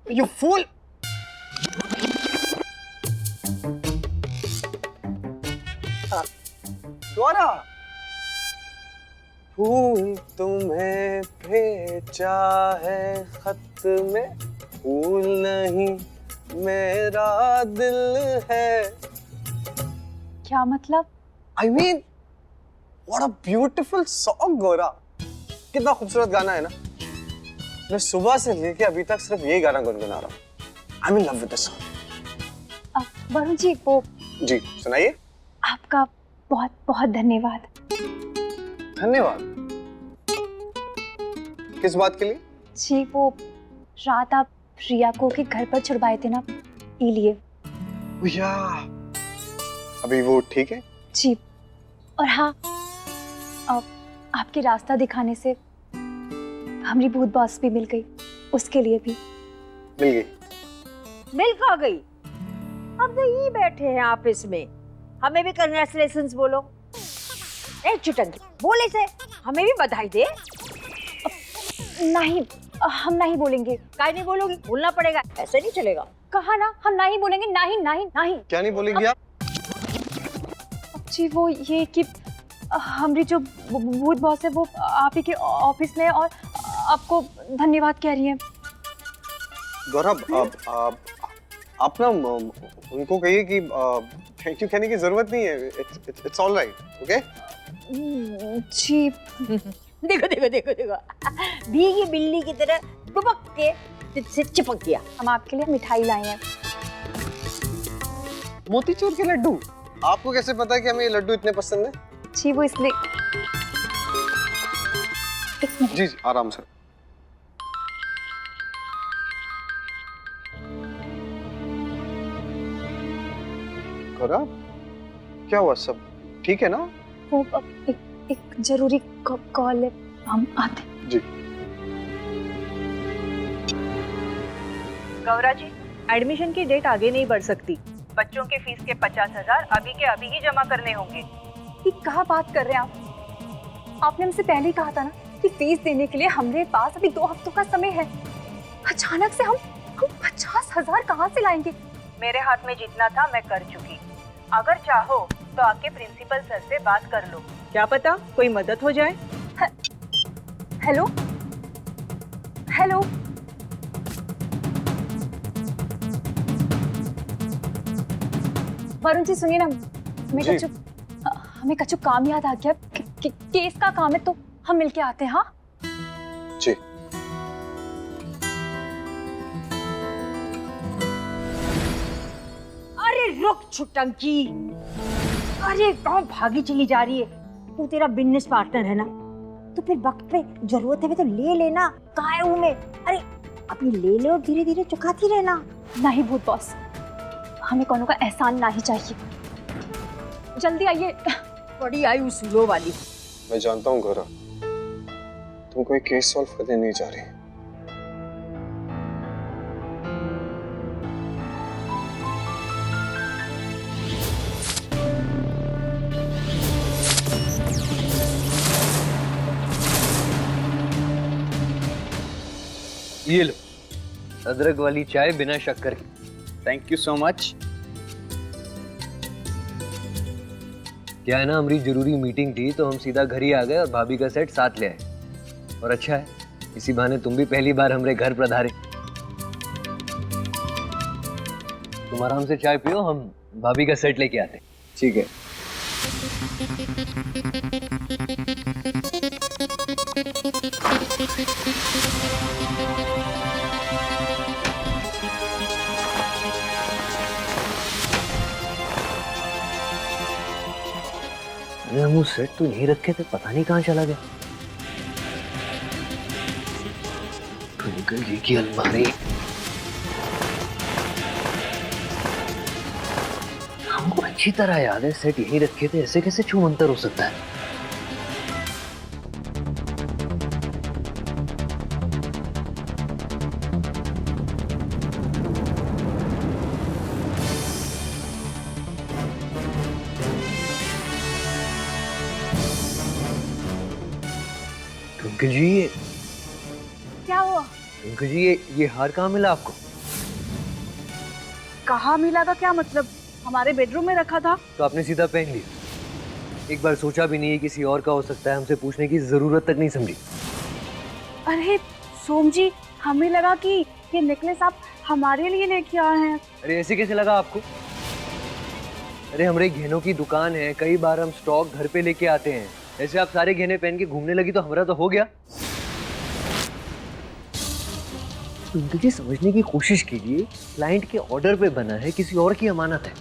You fool! Gaura, फूल तुम्हें भेजा है खत में, फूल नहीं मेरा दिल है। क्या मतलब? I mean, what a beautiful song, Gaura. कितना खूबसूरत गाना है ना। मैं सुबह से लेके अभी तक सिर्फ यही गाना गुनगुना रहा हूँ। I'm in love with this song। Varun ji, वो जी सुनाइए। आपका बहुत बहुत धन्यवाद। धन्यवाद किस बात के लिए? जी, वो रात आप रिया को के घर पर छुड़वाए थे ना, इलिए। भैया, अभी वो ठीक है? जी, और हाँ, आपके रास्ता दिखाने से हमारी भूत बॉस भी मिल गई, उसके लिए भी मिल गई। मिल खा गई। हम तो यही बैठे हैं ऑफिस में, हमें भी कांग्रेचुलेशंस बोलो। ए चुटंकी, बोले से हमें भी बधाई दे। नहीं, हम नहीं बोलेंगे। काहे नहीं बोलोगी? बोलना पड़ेगा, ऐसे नहीं चलेगा। कहा ना, हम नहीं बोलेंगे। नहीं नहीं नहीं। क्या नहीं बोलेंगी आप? जी, वो ये कि हमारी जो भूत बॉस है वो आप ही के ऑफिस में है और आपको धन्यवाद कह रही है। गौरव, आप ना उनको कहिए कि थैंक यू कहने की जरूरत नहीं है। It's all right, okay? जी। देखो देखो देखो देखो, भीगी बिल्ली की तरह दुबक के से चिपक गया। हम आपके लिए मिठाई लाए हैं। मोतीचूर के लड्डू? आपको कैसे पता है कि हमें ये लड्डू इतने पसंद है? जी, वो इसलिए। जी जी, आराम से। गौरव, क्या हुआ? सब ठीक है ना? वो एक जरूरी कॉल है, हम आते हैं। जी। गौरा जी, एडमिशन की डेट आगे नहीं बढ़ सकती। बच्चों के फीस के 50,000 अभी के अभी ही जमा करने होंगे। ये कहाँ बात कर रहे हैं आप? आपने हमसे पहले ही कहा था ना कि फीस देने के लिए हमारे पास अभी 2 हफ्तों का समय है। अचानक से हम 50,000 कहाँ से लाएंगे? मेरे हाथ में जितना था मैं कर चुकी। अगर चाहो तो आके प्रिंसिपल सर से बात कर लो, क्या पता कोई मदद हो जाए। हेलो हेलो, वरुण जी सुनिए ना, हमें कछु काम याद आ गया। केस का काम है तो हम मिलके आते हैं। हाँ जी। अरे रुक छुटंकी, अरे कहाँ भागी चली जा रही है? तू तेरा बिजनेस पार्टनर है ना, तो फिर वक्त पे जरूरत है तो ले लेना। काहे हूँ मैं? अरे अभी ले ले और धीरे धीरे चुकाती रहना। नहीं भूत बॉस, हमें कोनो का एहसान नहीं चाहिए। जल्दी आइए। बड़ी आई उस लो वाली। मैं जानता हूँ गौरव, तुम कोई केस सॉल्व करने नहीं जा रही। ये लो, अदरक वाली चाय बिना शक्कर की। Thank you so much. क्या है ना, हमारी जरूरी मीटिंग थी तो हम सीधा घर ही आ गए और भाभी का सेट साथ ले आए। और अच्छा है, इसी बहाने तुम भी पहली बार हमारे घर पधारे। तुम आराम से चाय पियो, हम भाभी का सेट लेके आते। ठीक है। अरे हम वो सेट तो यहीं रखे थे, पता नहीं कहाँ चला गया। ट्विंकल जी की अलमारी। हमको अच्छी तरह याद है सेट यहीं रखे थे, ऐसे कैसे छूमंतर हो सकता है? ट्विंकल जी, क्या हुआ? ट्विंकल जी, ये हार कहाँ मिला आपको? कहाँ मिला का क्या मतलब? हमारे बेडरूम में रखा था। तो आपने सीधा पहन लिया, एक बार सोचा भी नहीं है किसी और का हो सकता है, हमसे पूछने की जरूरत तक नहीं समझी। अरे सोम जी, हमें लगा कि ये नेकलेस आप हमारे लिए लेके आए हैं। अरे ऐसे कैसे लगा आपको? अरे हमारे गहनों की दुकान है, कई बार हम स्टॉक घर पे लेके आते हैं। ऐसे आप सारे गहने पहन के घूमने लगी तो हमारा तो हो गया। अंकल जी समझने की कोशिश कीजिए, क्लाइंट के ऑर्डर पे बना है, किसी और की अमानत है।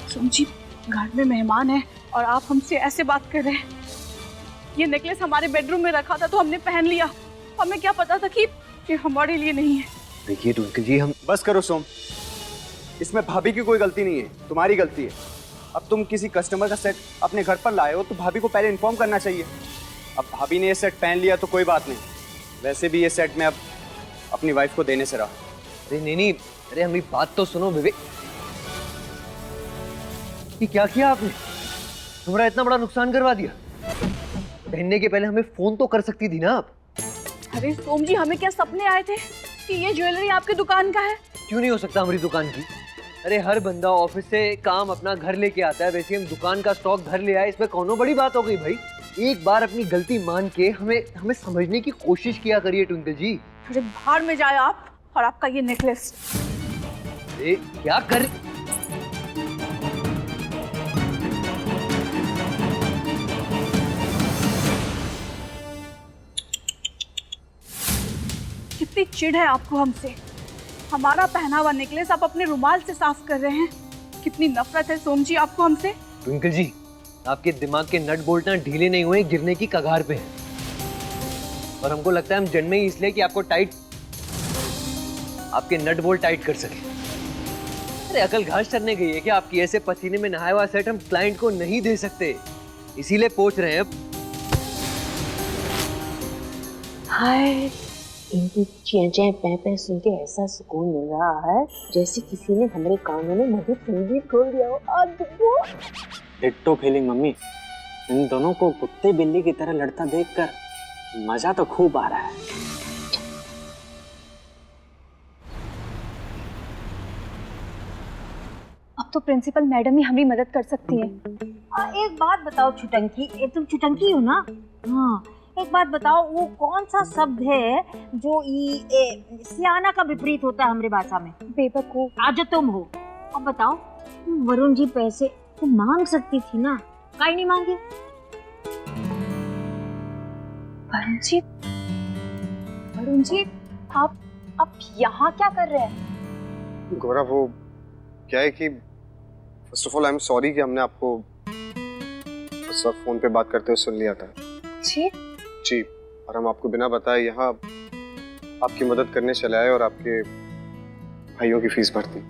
सोम जी, घर में मेहमान है और आप हमसे ऐसे बात कर रहे हैं। ये नेकलेस हमारे बेडरूम में रखा था तो हमने पहन लिया। हमें क्या पता था कि ये हमारे लिए नहीं है। देखिए ट्विंकल जी, हम बस करो सोम, इसमें भाभी की कोई गलती नहीं है, तुम्हारी गलती है। अब तुम किसी कस्टमर का सेट अपने घर पर लाए हो तो भाभी को पहले इन्फॉर्म करना चाहिए। अब भाभी ने ये सेट पहन लिया तो कोई बात नहीं, वैसे भी ये सेट मैं अब अपनी वाइफ को देने से रहा। अरे नहीं, अरे हमारी बात तो सुनो विवेक। ये क्या किया आपने? हमारा इतना बड़ा नुकसान करवा दिया। पहनने के पहले हमें फोन तो कर सकती थी ना आप। अरे सोम जी, हमें क्या सपने आए थे कि ये ज्वेलरी आपकी दुकान का है? क्यों नहीं हो सकता हमारी दुकान की? अरे हर बंदा ऑफिस से काम अपना घर लेके आता है, वैसे हम दुकान का स्टॉक घर ले आए, इसमें कौनो बड़ी बात हो गई भाई? एक बार अपनी गलती मान के हमें समझने की कोशिश किया करिए ट्विंकल जी। अरे बाहर में जाए आप और आपका ये नेकलेस। ए, क्या कर कितनी चिढ़ है आपको हमसे। हमारा पहना हुआ नेकलेस आप अपने रुमाल से साफ कर रहे हैं। कितनी नफरत है सोम जी आपको हमसे। ट्विंकल जी, आपके दिमाग के नट बोल्ट ना ढीले नहीं हुए, गिरने की कगार पे हैं। और हमको लगता है हम जन्मे ही इसलिए कि आपके नट बोल्ट टाइट कर सके। अरे अकल घास चढ़ने गई है कि आपकी ऐसे पसीने में नहाया हुआ सेट हम क्लाइंट को नहीं दे सकते, इसीलिए पूछ रहे हैं अब। हाय, इनकी चें पै पै सुन के ऐसा सुकून मिल रहा है जैसे किसी ने हमारे कानों में मधुर संगीत खोल दिया हो। Ditto feeling mummy. इन दोनों को कुत्ते बिल्ली की तरह लड़ता देखकर मजा तो खूब आ रहा है। अब तो प्रिंसिपल मैडम ही हमारी मदद कर सकती हैं। एक बात बताओ छुटंकी, तुम छुटंकी हो ना? हाँ, एक बात बताओ, वो कौन सा शब्द है जो सियाना का विपरीत होता है हमारे भाषा में? बेवकूफ। आज तुम हो। अब बताओ, वरुण जी पैसे तो मांग सकती थी ना, काहे नहीं मांगे? वरुण जी, आप यहाँ क्या कर रहे हैं? गौरा, वो क्या है कि first of all I am sorry कि हमने आपको उस वक्त फोन पे बात करते हुए सुन लिया था। जी, और हम आपको बिना बताए यहाँ आपकी मदद करने चले आए और आपके भाइयों की फीस भरती।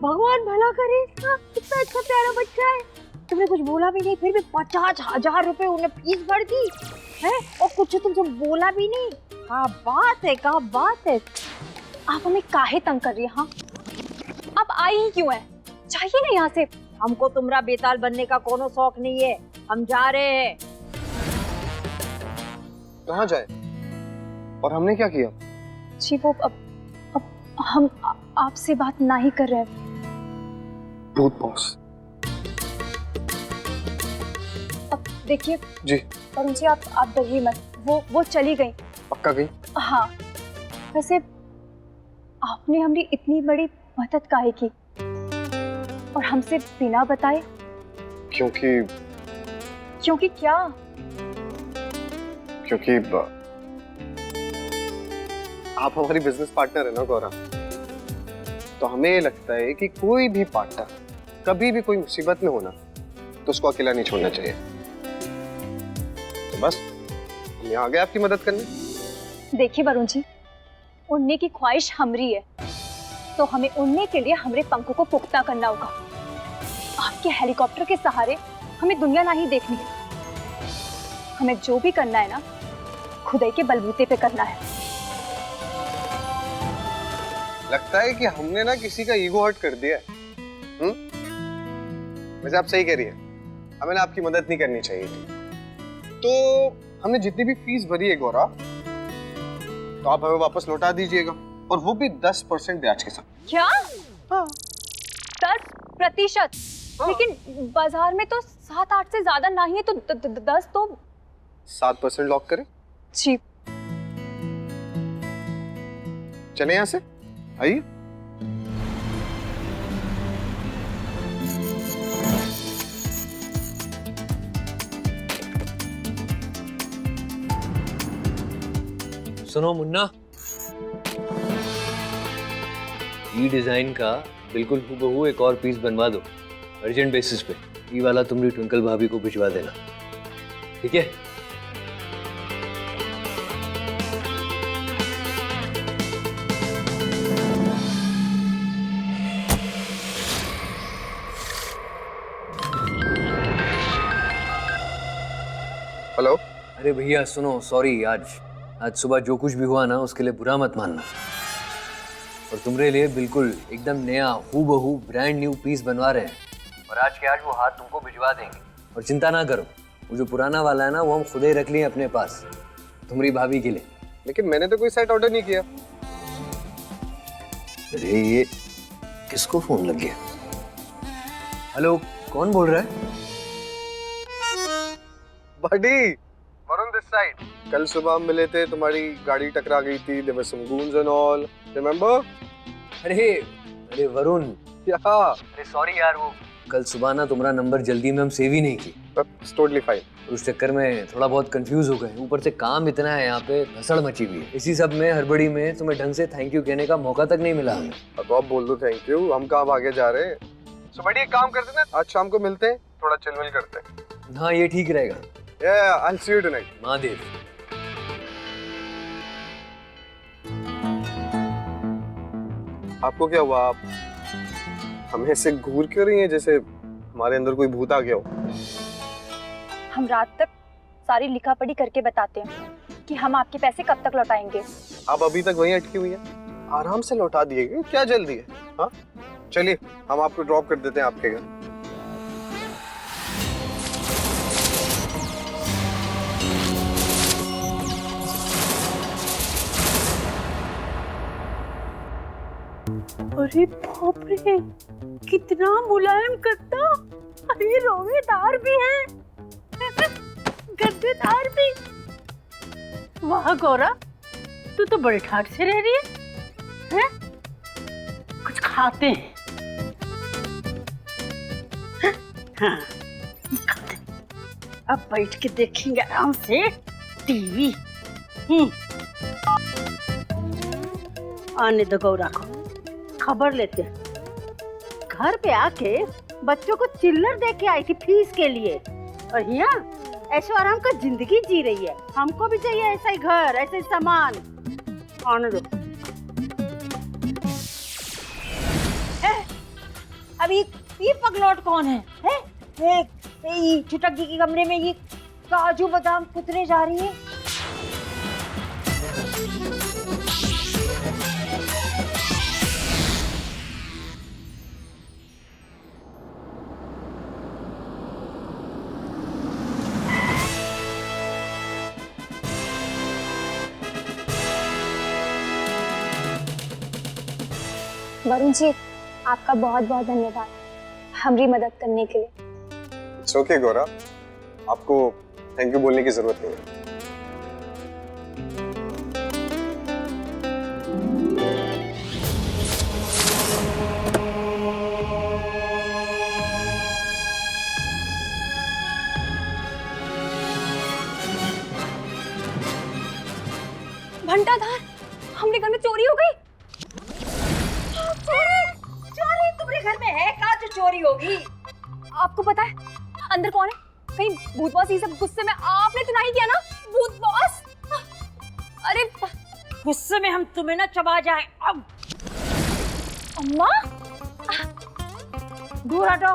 भगवान भला करे, कितना अच्छा प्यारा बच्चा है। तुमने कुछ बोला भी नहीं, फिर भी 50,000 रुपए उन्हें फीस भर दी है, और कुछ तुमसे बोला भी नहीं। क्या बात है, क्या बात है। आप हमें काहे तंग कर रही हैं? हाँ, आप आई ही क्यों है? जाइए ना यहाँ से। हमको तुम्हारा बेताल बनने का कोनो शौक नहीं है, हम जा रहे हैं। कहाँ जाए? और हमने क्या किया? जी वो अब हम आपसे बात ना ही कर रहे हैं। भूत बॉस। अब देखिए जी। वरुण जी, आप डरिए मत। वो चली गई। पक्का गई? हाँ, वैसे आपने हमारी इतनी बड़ी मदद काहे की और हमसे बिना बताए? क्योंकि क्या? क्योंकि आप हमारी बिजनेस पार्टनर है ना गौरा, तो हमें लगता है कि कोई भी पार्टनर कभी भी कोई मुसीबत में होना तो उसको अकेला नहीं छोड़ना चाहिए। तो बस हम यहाँ आ गए आपकी मदद करने। देखिए वरुण जी, उड़ने की ख्वाहिश हमरी है तो हमें उड़ने के लिए हमारे पंखों को पुख्ता करना होगा। आपके हेलीकॉप्टर के सहारे हमें दुनिया नहीं देखनी है। हमें जो भी करना है ना, खुदाई के बलबूते पे करना है। लगता है कि हमने ना किसी का ईगो हर्ट कर दिया है। वैसे आप सही कह रही है, हमें ना आपकी मदद नहीं करनी चाहिए थी। तो हमने जितनी भी फीस भरी है गौरा, तो आप हमें वापस लौटा दीजिएगा, और वो भी 10% ब्याज के साथ। क्या? 10%? लेकिन बाजार में तो 7-8 से ज्यादा नहीं है, तो 10 तो 7% लॉक करें। जी। चले यहाँ से, आइए। सुनो मुन्ना, ये डिजाइन का बिल्कुल हूबहू एक और पीस बनवा दो अर्जेंट बेसिस पे। ये वाला तुम्हारी ट्विंकल भाभी को भिजवा देना, ठीक है? हेलो। अरे भैया सुनो, सॉरी, आज सुबह जो कुछ भी हुआ ना उसके लिए बुरा मत मानना। और तुम्हारे लिए बिल्कुल एकदम नया हूबहू ब्रांड न्यू पीस बनवा रहे हैं, और आज के आज वो हाथ तुमको भिजवा देंगे। और चिंता ना करो, वो जो पुराना वाला है ना वो हम खुद ही रख लिए अपने पास तुम्हारी भाभी के लिए। लेकिन मैंने तो कोई सेट ऑर्डर नहीं किया। अरे ये किसको फोन लग गया? हेलो, कौन बोल रहा है? बडी, वरुण दिस साइड। कल सुबह हम मिले थे, तुम्हारी गाड़ी टकरा गई थी, there were some goons and all, remember? अरे वरुण, या अरे सॉरी यार, वो कल सुबह ना तुम्हारा नंबर जल्दी में हम सेव ही नहीं की, इट्स टोटली फाइन। उस चक्कर में थोड़ा बहुत कंफ्यूज हो गए। ऊपर से काम इतना है, यहाँ पे भसड़ मची हुई है। इसी सब में हड़बड़ी में तुम्हें ढंग से थैंक यू कहने का मौका तक नहीं मिला हमें। तो आप बोल दो थैंक यू, हम कहाँ भागे जा रहे हैं। सो बड़ी एक काम करते ना, आज शाम को मिलते हैं, थोड़ा चिलविल करते हैं। हाँ ये ठीक रहेगा। Yeah, I'll see you tonight. Mahadev. आपको क्या हुआ? आप हमें ऐसे घूर क्यों रही हैं जैसे हमारे अंदर कोई भूत आ गया हो? हम रात तक सारी लिखा पढ़ी करके बताते हैं कि हम आपके पैसे कब तक लौटाएंगे। आप अभी तक वहीं अटकी हुई हैं, आराम से लौटा दिएगा, क्या जल्दी है? हाँ चलिए, हम आपको ड्रॉप कर देते हैं आपके घर। अरे बाप रे, कितना मुलायम कत्ता। अरे रोवेदार भी है, गद्देदार भी। वाह गौरा, तू तो बड़े ठाट से रह रही है? कुछ खाते हैं? हाँ, खाते। अब बैठ के देखेंगे आराम से टीवी। आने दो गौरा को, खबर लेते हैं। घर पे आके बच्चों को चिल्लर दे के आई थी फीस के लिए, और यहाँ ऐशो आराम का जिंदगी जी रही है। हमको भी चाहिए ऐसा ही घर, ऐसे ही सामान। आने दो। अभी ये पगलौट कौन है? ये छुटक जी के कमरे में ये काजू बादाम कुतरे जा रही है। वरुण जी, आपका बहुत बहुत धन्यवाद हमारी मदद करने के लिए। इट्स ओके गौरा, आपको थैंक यू बोलने की जरूरत नहीं है। घंटाधार, हमरे घर में चोरी हो गई। चोरी तुम्हारे घर में है? कहाँ जो चोरी होगी? आपको पता है अंदर कौन है? कहीं भूत बॉस ये सब गुस्से में आपने तो नहीं किया ना? भूत बॉस, अरे गुस्से में हम तुम्हें ना चबा जाए। अब अम्मा, दूर हटो।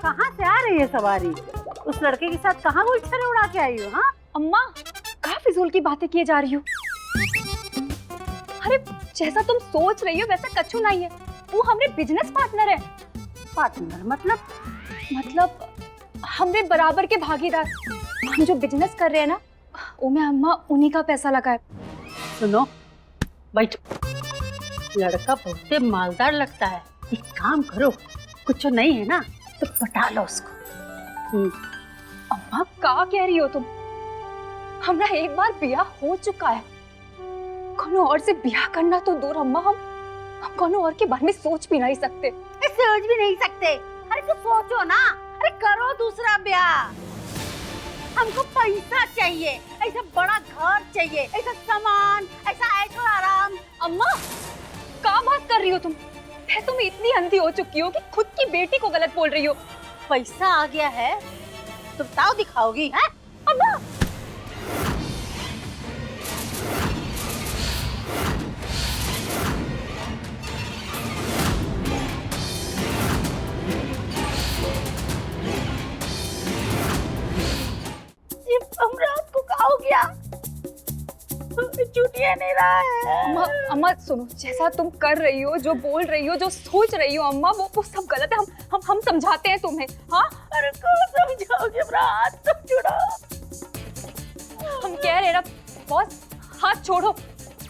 कहाँ से आ रही है सवारी? उस लड़के के साथ कहाँ गुलछरे उड़ा के आई हो? हाँ अम्मा, कहाँ फिजूल की बातें किए जा रही हो? अरे जैसा तुम सोच रही हो वैसा कछु नहीं है। वो हमारे बिजनेस पार्टनर है। पार्टनर मतलब हमरे बराबर के भागीदार। हम जो बिजनेस कर रहे हैं ना, वो में अम्मा उन्हीं का पैसा लगा है। सुनो, बैठ। लड़का बहुत मालदार लगता है, एक काम करो, कुछ नहीं है ना तो पटा लो उसको। अम्मा क्या कह रही हो तुम? हमरा एक बार ब्याह हो चुका है, कोनो और से ब्याह करना तो दूर अम्मा, हम कोनो और के बारे में सोच भी नहीं सकते। सोच भी नहीं सकते? अरे तो सोचो ना, अरे करो दूसरा ब्याह। हमको पैसा चाहिए, ऐसा बड़ा घर चाहिए, ऐसा सामान, ऐसा ऐशो आराम। अम्मा क्या बात कर रही हो तुम? मैं तुम इतनी अंधी हो चुकी हो कि खुद की बेटी को गलत बोल रही हो। पैसा आ गया है तो ताव दिखाओगी? हैं? अम्मा रात को क्या हो गया? छुट्टियां नहीं रहा है। अम्मा अम्मा सुनो, जैसा तुम कर रही हो, जो बोल रही हो, जो सोच रही हो अम्मा, वो सब गलत है। हम समझाते हैं तुम्हें। हाँ अरे कौन समझाओगे? हाथ तो छुड़ो। हम कह रहे ना बॉस, हाथ छोड़ो।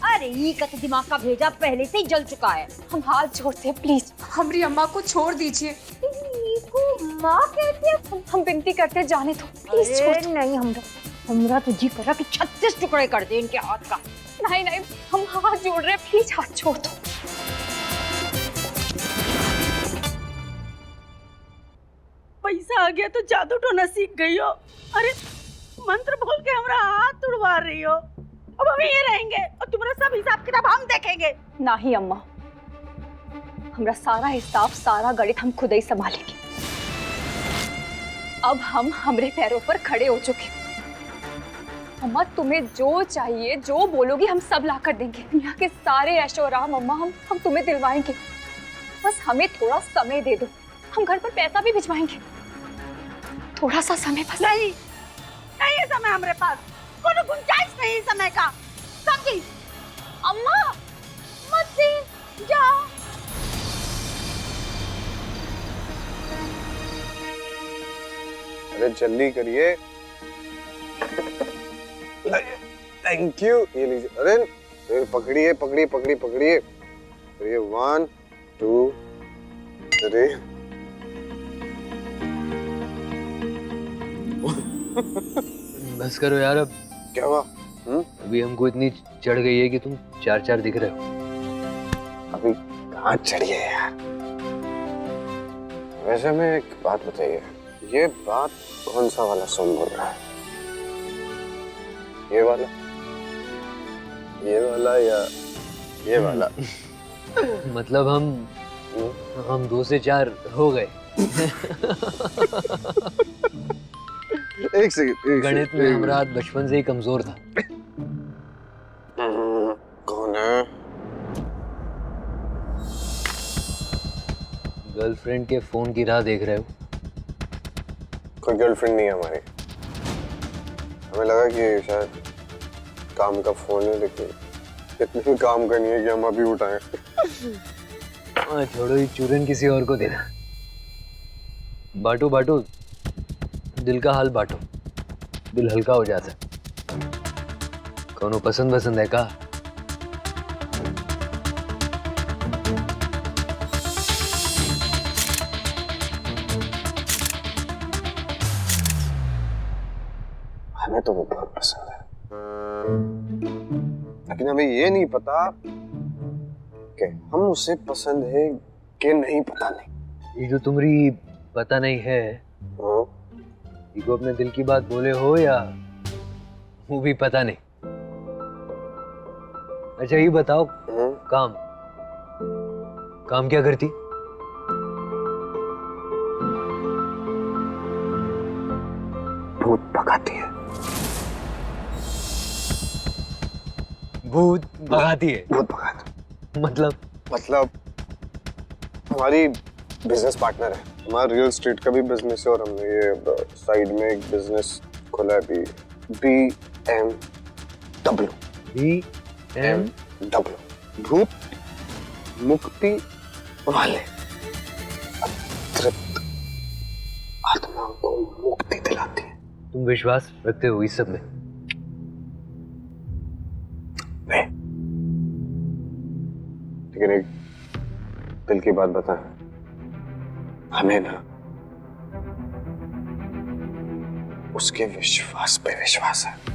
अरे ये का तो दिमाग का भेजा पहले से ही जल चुका है। हम हाथ जोड़ते हैं, प्लीज हमारी अम्मा को छोड़ दीजिए। माँ कहती है। हम विनती करते हैं, जाने दो प्लीज, छोड़ दो। नहीं, हमरा तो जी करा कि 36 टुकड़े कर दे इनके हाथ का। नहीं नहीं, हम हाथ जोड़ रहे हैं, प्लीज हाथ छोड़ दो। पैसा आ गया तो जादू टोना सीख गई हो। अरे मंत्र बोल के हमारा हाथ तुड़वा रही हो। अब हम ये रहेंगे और तुम्हारा सब हिसाब किताब हम देखेंगे। नहीं अम्मा, हमारा सारा हिसाब, सारा गणित हम खुद ही संभालेंगे। अब हम हमरे पैरों पर खड़े हो चुके हैं। अम्मा तुम्हें जो चाहिए, जो बोलोगी, हम सब ला कर देंगे। दुनिया के सारे ऐशोआराम अम्मा हम तुम्हें दिलवाएंगे। बस हमें थोड़ा समय दे दो, हम घर पर पैसा भी भिजवाएंगे। थोड़ा सा समय बस। नहीं नहीं है समय हमारे पास, कोनो गुंजाइश नहीं समय का, समझी? अम्मा मत दी, जाओ। अरे जल्दी करिए। Thank you. ये लीजिए। अरे पकड़िए पकड़िए पकड़िए पकड़िए। ये 1 2 3। बस करो यार अब। क्या हुआ? अभी हमको इतनी चढ़ गई है कि तुम 4-4 दिख रहे हो। अभी कहाँ चढ़ी है यार? वैसे में एक बात बताइए, ये बात कौन सा वाला सॉन्ग बोल रहा है? ये वाला या ये वाला? मतलब हम 2 से 4 हो गए। एक सेकंड। गणित में हमारा बचपन से ही कमजोर था। कौन है? गर्लफ्रेंड के फोन की राह देख रहे हो? कोई गर्लफ्रेंड नहीं है हमारी। हमें लगा कि शायद काम का फोन है, लेकिन इतने भी काम का नहीं है कि हम अभी उठाएं। हाँ छोड़ो, ये चूरन किसी और को देना। बांटो बांटो, दिल का हाल बांटो, दिल हल्का हो जाता है। कौनो पसंद है का? हमें तो वो बहुत पसंद है, लेकिन हमें ये नहीं पता कि हम उसे पसंद है कि नहीं। पता नहीं। ये जो तुम्हारी पता नहीं है, इको अपने दिल की बात बोले हो या वो भी पता नहीं। अच्छा ये बताओ, काम क्या करती? भूत भगाती है। भूत भगाती है? भूत भगाती। मतलब हमारी बिजनेस पार्टनर है। हमारा रियल एस्टेट का भी बिजनेस है और हमने ये साइड में एक बिजनेस खोला है भी, BMW। BMW, भूत मुक्ति वाले। अतृप्त आत्मा को मुक्ति दिलाती है। तुम विश्वास रखते हो इस सब में? नहीं। लेकिन एक दिल की बात बता, हमें ना उसके विश्वास पे विश्वास है।